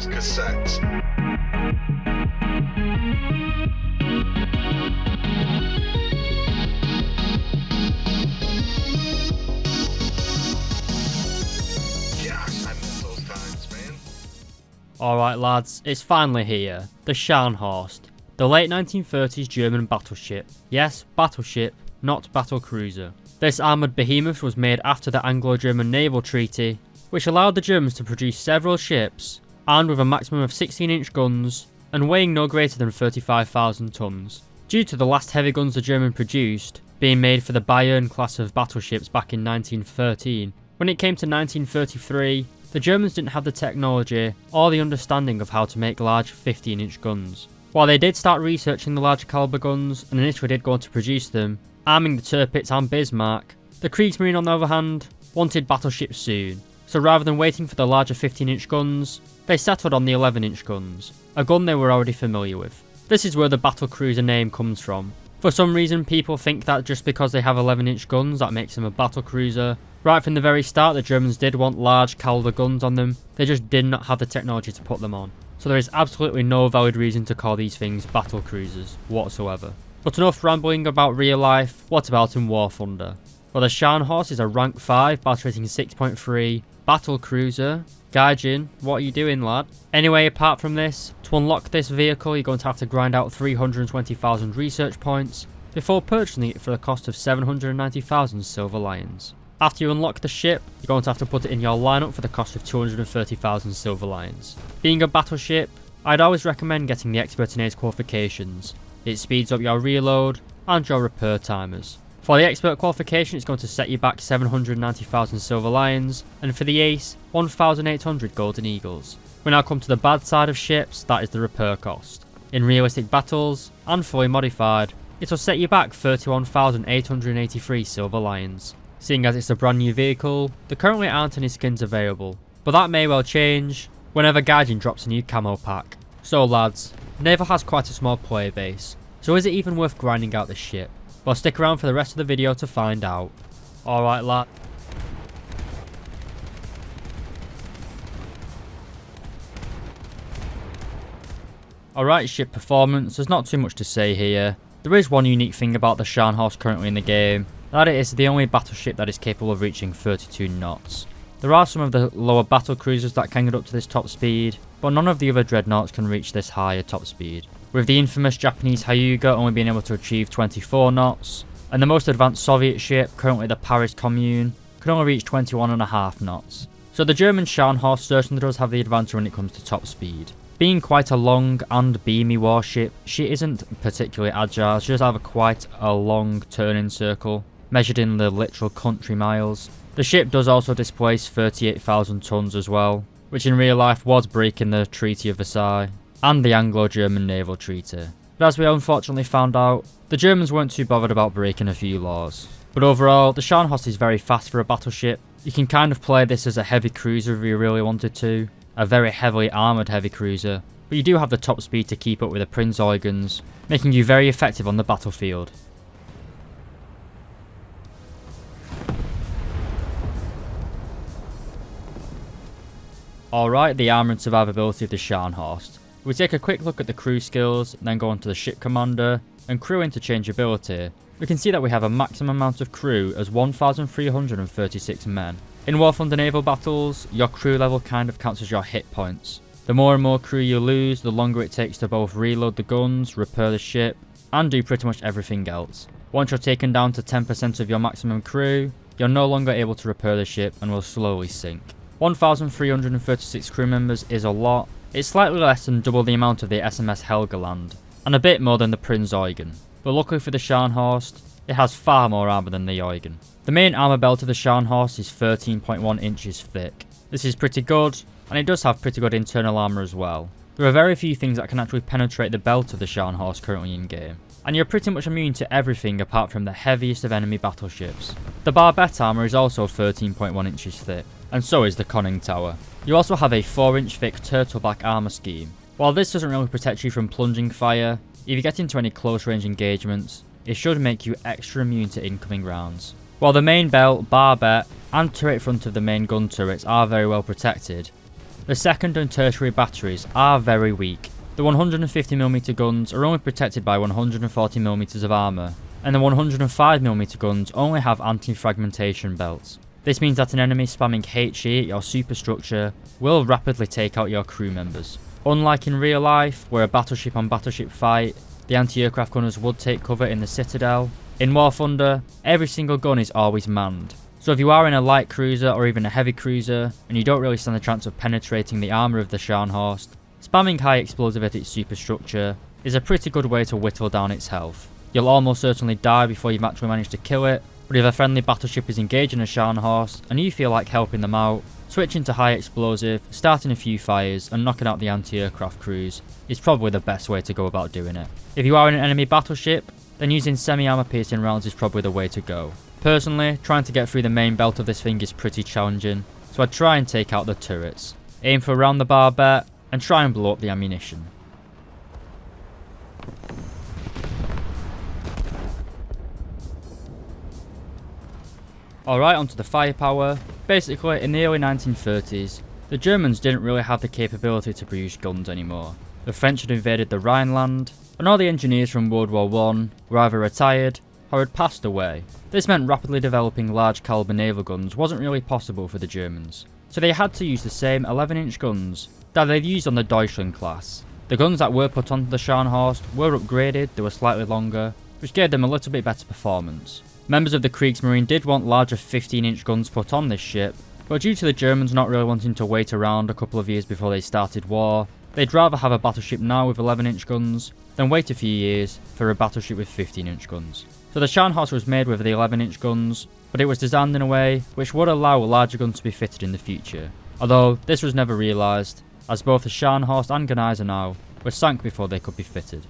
films, cassettes. Gosh, I miss those times, man. Alright lads, it's finally here. The Scharnhorst. The late 1930s German battleship. Yes, battleship, not battle cruiser. This armoured behemoth was made after the Anglo-German naval treaty, which allowed the Germans to produce several ships, armed with a maximum of 16-inch guns, and weighing no greater than 35,000 tons. Due to the last heavy guns the Germans produced being made for the Bayern class of battleships back in 1913, when it came to 1933, the Germans didn't have the technology or the understanding of how to make large 15-inch guns. While they did start researching the larger caliber guns and initially did go on to produce them, arming the Tirpitz and Bismarck, the Kriegsmarine on the other hand wanted battleships soon, so rather than waiting for the larger 15-inch guns, they settled on the 11-inch guns, a gun they were already familiar with. This is where the battle cruiser name comes from. For some reason people think that just because they have 11-inch guns that makes them a battle cruiser. Right from the very start the Germans did want large caliber guns on them, they just did not have the technology to put them on. So there is absolutely no valid reason to call these things battle cruisers whatsoever. But enough rambling about real life, what about in War Thunder? Well, the Scharnhorst is a rank 5 battle rating 6.3 battle cruiser. Gaijin, what are you doing lad? Anyway, apart from this, to unlock this vehicle you're going to have to grind out 320,000 research points before purchasing it for the cost of 790,000 silver lions. After you unlock the ship, you're going to have to put it in your lineup for the cost of 230,000 silver lions. Being a battleship, I'd always recommend getting the Expert in Ace qualifications. It speeds up your reload and your repair timers. For the Expert qualification it's going to set you back 790,000 silver lions, and for the Ace, 1,800 golden eagles. We now come to the bad side of ships, that is the repair cost. In realistic battles, and fully modified, it will set you back 31,883 silver lions. Seeing as it's a brand new vehicle, there currently aren't any skins available, but that may well change whenever Gaijin drops a new camo pack. So lads, Naval has quite a small player base, so is it even worth grinding out this ship? Well, stick around for the rest of the video to find out. Alright lad. Alright, ship performance, there's not too much to say here. There is one unique thing about the Scharnhorst currently in the game, that it is the only battleship that is capable of reaching 32 knots. There are some of the lower battle cruisers that can get up to this top speed, but none of the other dreadnoughts can reach this higher top speed. With the infamous Japanese Hyuga only being able to achieve 24 knots, and the most advanced Soviet ship, currently the Paris Commune, can only reach 21.5 knots. So the German Scharnhorst certainly does have the advantage when it comes to top speed. Being quite a long and beamy warship, she isn't particularly agile, she does have quite a long turning circle, measured in the literal country miles. The ship does also displace 38,000 tons as well, which in real life was breaking the Treaty of Versailles and the Anglo-German Naval Treaty. But as we unfortunately found out, the Germans weren't too bothered about breaking a few laws. But overall, the Scharnhorst is very fast for a battleship. You can kind of play this as a heavy cruiser if you really wanted to, a very heavily armoured heavy cruiser, but you do have the top speed to keep up with the Prinz Eugens, making you very effective on the battlefield. Alright, the armour and survivability of the Scharnhorst. We take a quick look at the crew skills, then go on to the ship commander and crew interchangeability. We can see that we have a maximum amount of crew as 1,336 men. In War Thunder naval battles, your crew level kind of counts as your hit points. The more and more crew you lose, the longer it takes to both reload the guns, repair the ship, and do pretty much everything else. Once you're taken down to 10% of your maximum crew, you're no longer able to repair the ship and will slowly sink. 1,336 crew members is a lot. It's slightly less than double the amount of the SMS Helgoland, and a bit more than the Prinz Eugen. But luckily for the Scharnhorst, it has far more armour than the Eugen. The main armour belt of the Scharnhorst is 13.1 inches thick. This is pretty good, and it does have pretty good internal armour as well. There are very few things that can actually penetrate the belt of the Scharnhorst currently in game, and you're pretty much immune to everything apart from the heaviest of enemy battleships. The barbette armour is also 13.1 inches thick, and so is the conning tower. You also have a 4-inch thick turtleback armour scheme. While this doesn't really protect you from plunging fire, if you get into any close range engagements, it should make you extra immune to incoming rounds. While the main belt, barbette, and turret front of the main gun turrets are very well protected, The second and tertiary batteries are very weak. The 150mm guns are only protected by 140mm of armour, and the 105mm guns only have anti-fragmentation belts. This means that an enemy spamming HE at your superstructure will rapidly take out your crew members. Unlike in real life, where a battleship on battleship fight, the anti-aircraft gunners would take cover in the citadel, in War Thunder, every single gun is always manned. So if you are in a light cruiser or even a heavy cruiser, and you don't really stand a chance of penetrating the armour of the Scharnhorst, spamming high explosive at its superstructure is a pretty good way to whittle down its health. You'll almost certainly die before you've actually managed to kill it, but if a friendly battleship is engaging a Scharnhorst and you feel like helping them out, switching to high explosive, starting a few fires and knocking out the anti-aircraft crews is probably the best way to go about doing it. If you are in an enemy battleship, then using semi-armor piercing rounds is probably the way to go. Personally, trying to get through the main belt of this thing is pretty challenging, so I'd try and take out the turrets, aim for around the barbette, and try and blow up the ammunition. Alright, onto the firepower. Basically, in the early 1930s, the Germans didn't really have the capability to produce guns anymore. The French had invaded the Rhineland, and all the engineers from World War I were either retired or had passed away. This meant rapidly developing large caliber naval guns wasn't really possible for the Germans, so they had to use the same 11-inch guns that they'd used on the Deutschland class. The guns that were put onto the Scharnhorst were upgraded, they were slightly longer, which gave them a little bit better performance. Members of the Kriegsmarine did want larger 15-inch guns put on this ship, but due to the Germans not really wanting to wait around a couple of years before they started war, they'd rather have a battleship now with 11-inch guns than wait a few years for a battleship with 15-inch guns. So the Scharnhorst was made with the 11-inch guns, but it was designed in a way which would allow larger guns to be fitted in the future. Although this was never realised, as both the Scharnhorst and Gneisenau were sank before they could be fitted.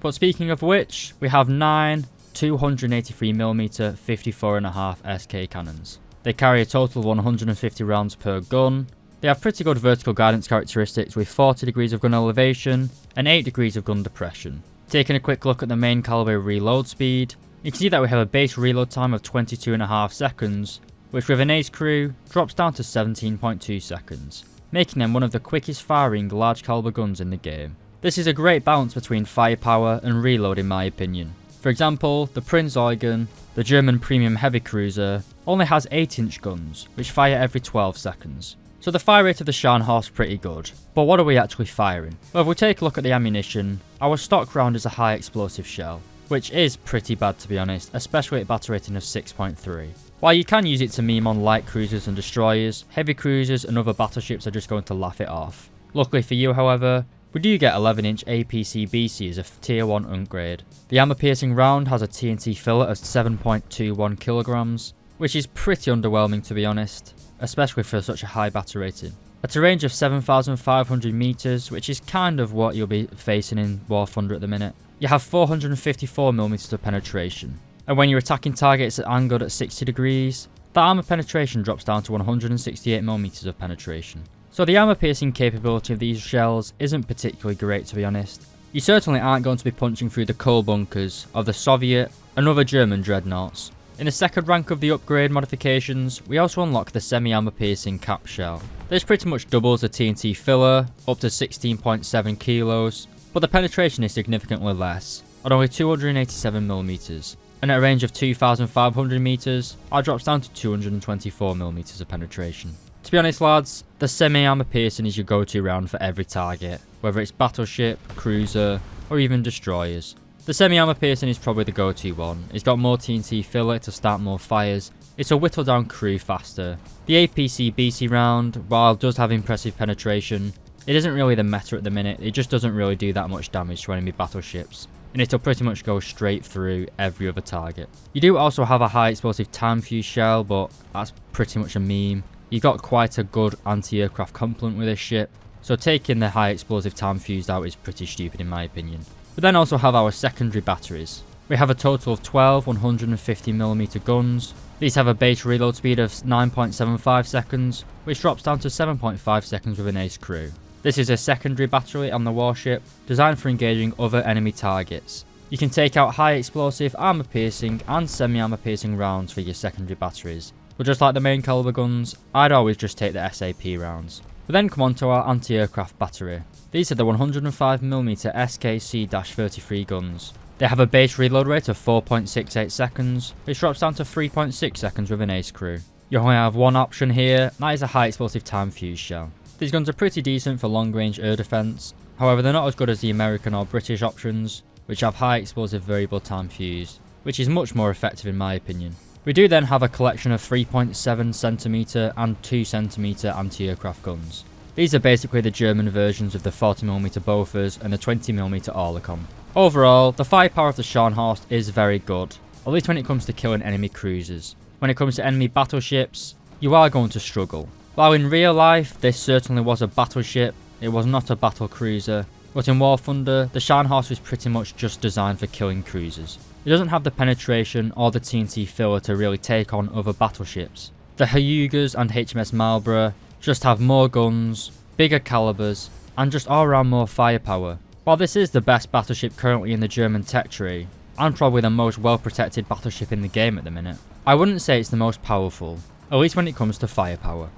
But speaking of which, we have 9 283mm 54.5 SK cannons. They carry a total of 150 rounds per gun. They have pretty good vertical guidance characteristics with 40 degrees of gun elevation and 8 degrees of gun depression. Taking a quick look at the main caliber reload speed, you can see that we have a base reload time of 22.5 seconds, which with an ace crew drops down to 17.2 seconds, making them one of the quickest firing large caliber guns in the game. This is a great balance between firepower and reload in my opinion. For example, the Prinz Eugen, the German premium heavy cruiser, only has 8-inch guns, which fire every 12 seconds. So the fire rate of the Scharnhorst is pretty good, but what are we actually firing? Well, if we take a look at the ammunition, our stock round is a high explosive shell, which is pretty bad to be honest, especially at battle rating of 6.3. While you can use it to meme on light cruisers and destroyers, heavy cruisers and other battleships are just going to laugh it off. Luckily for you, however, we do get 11-inch APC-BC as a tier 1 upgrade. The armor piercing round has a TNT filler of 7.21 kilograms, which is pretty underwhelming to be honest, especially for such a high battle rating. At a range of 7,500 meters, which is kind of what you'll be facing in War Thunder at the minute, you have 454mm of penetration. And when you're attacking targets angled at 60 degrees, that armor penetration drops down to 168mm of penetration. So the armor piercing capability of these shells isn't particularly great to be honest. You certainly aren't going to be punching through the coal bunkers of the Soviet and other German dreadnoughts. In the second rank of the upgrade modifications, we also unlock the semi-armor piercing cap shell. This pretty much doubles the TNT filler, up to 16.7 kilos, but the penetration is significantly less, at only 287mm, and at a range of 2,500 meters, it drops down to 224mm of penetration. To be honest lads, the semi-armor piercing is your go-to round for every target, whether it's battleship, cruiser, or even destroyers. The semi-armor piercing is probably the go-to one. It's got more TNT filler to start more fires, it's a whittle down crew faster. The APC-BC round, while it does have impressive penetration, it isn't really the meta at the minute, it just doesn't really do that much damage to enemy battleships, and it'll pretty much go straight through every other target. You do also have a high explosive time fuse shell, but that's pretty much a meme. You've got quite a good anti-aircraft complement with this ship, so taking the high explosive time fused out is pretty stupid in my opinion. We then also have our secondary batteries. We have a total of 12 150mm guns. These have a base reload speed of 9.75 seconds, which drops down to 7.5 seconds with an ace crew. This is a secondary battery on the warship, designed for engaging other enemy targets. You can take out high explosive, armor piercing and semi-armor piercing rounds for your secondary batteries. But just like the main caliber guns, I'd always just take the SAP rounds. We then come on to our anti-aircraft battery. These are the 105mm SKC-33 guns. They have a base reload rate of 4.68 seconds, which drops down to 3.6 seconds with an ace crew. You only have one option here, and that is a high explosive time fuse shell. These guns are pretty decent for long range air defense, however they're not as good as the American or British options, which have high explosive variable time fuse, which is much more effective in my opinion. We do then have a collection of 3.7cm and 2cm anti-aircraft guns. These are basically the German versions of the 40mm Bofors and the 20mm Oerlikon. Overall, the firepower of the Scharnhorst is very good, at least when it comes to killing enemy cruisers. When it comes to enemy battleships, you are going to struggle. While in real life, this certainly was a battleship, it was not a battle cruiser, but in War Thunder, the Scharnhorst was pretty much just designed for killing cruisers. It doesn't have the penetration or the TNT filler to really take on other battleships. The Hyugas and HMS Marlborough just have more guns, bigger calibers, and just all around more firepower. While this is the best battleship currently in the German tech tree, and probably the most well protected battleship in the game at the minute, I wouldn't say it's the most powerful, at least when it comes to firepower.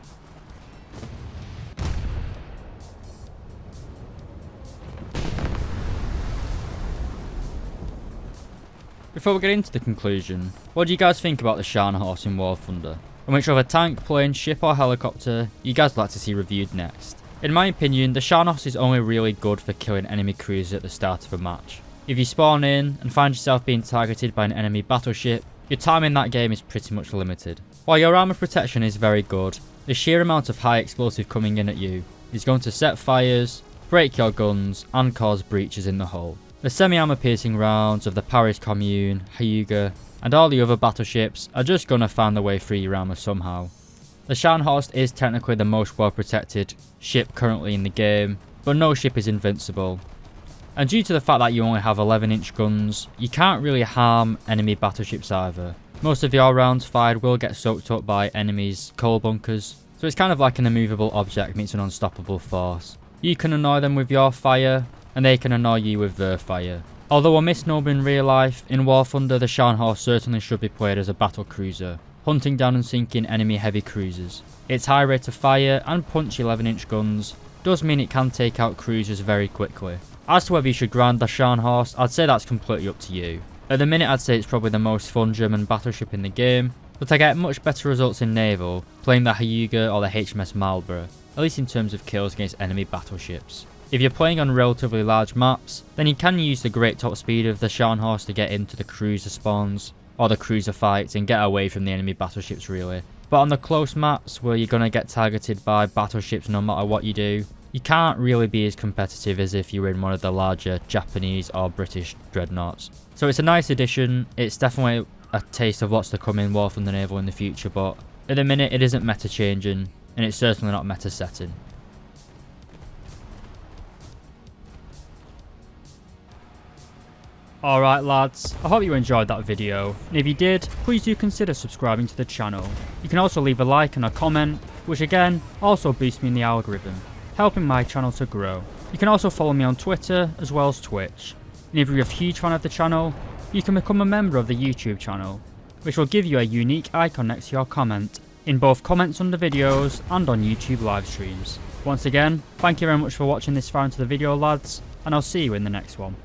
Before we get into the conclusion, what do you guys think about the Scharnhorst in War Thunder? And which other tank, plane, ship or helicopter you guys would like to see reviewed next? In my opinion, the Scharnhorst is only really good for killing enemy cruisers at the start of a match. If you spawn in and find yourself being targeted by an enemy battleship, your time in that game is pretty much limited. While your armor protection is very good, the sheer amount of high explosive coming in at you is going to set fires, break your guns and cause breaches in the hull. The semi-armor piercing rounds of the Paris Commune, Hyuga and all the other battleships are just gonna find their way through your armor somehow. The Scharnhorst is technically the most well protected ship currently in the game, but no ship is invincible. And due to the fact that you only have 11-inch guns, you can't really harm enemy battleships either. Most of your rounds fired will get soaked up by enemies' coal bunkers, so it's kind of like an immovable object meets an unstoppable force. You can annoy them with your fire, and they can annoy you with their fire. Although a misnomer in real life, in War Thunder the Scharnhorst certainly should be played as a battle cruiser, hunting down and sinking enemy heavy cruisers. Its high rate of fire and punchy 11-inch guns does mean it can take out cruisers very quickly. As to whether you should grind the Scharnhorst, I'd say that's completely up to you. At the minute I'd say it's probably the most fun German battleship in the game, but I get much better results in naval playing the Hyuga or the HMS Marlborough, at least in terms of kills against enemy battleships. If you're playing on relatively large maps, then you can use the great top speed of the Scharnhorst to get into the cruiser spawns, or the cruiser fights and get away from the enemy battleships really. But on the close maps where you're going to get targeted by battleships no matter what you do, you can't really be as competitive as if you were in one of the larger Japanese or British dreadnoughts. So it's a nice addition, it's definitely a taste of what's to come in War Thunder Naval in the future, but at the minute it isn't meta changing, and it's certainly not meta setting. Alright lads, I hope you enjoyed that video, and if you did, please do consider subscribing to the channel. You can also leave a like and a comment, which again, also boosts me in the algorithm, helping my channel to grow. You can also follow me on Twitter as well as Twitch, and if you're a huge fan of the channel, you can become a member of the YouTube channel, which will give you a unique icon next to your comment, in both comments under videos and on YouTube live streams. Once again, thank you very much for watching this far into the video lads, and I'll see you in the next one.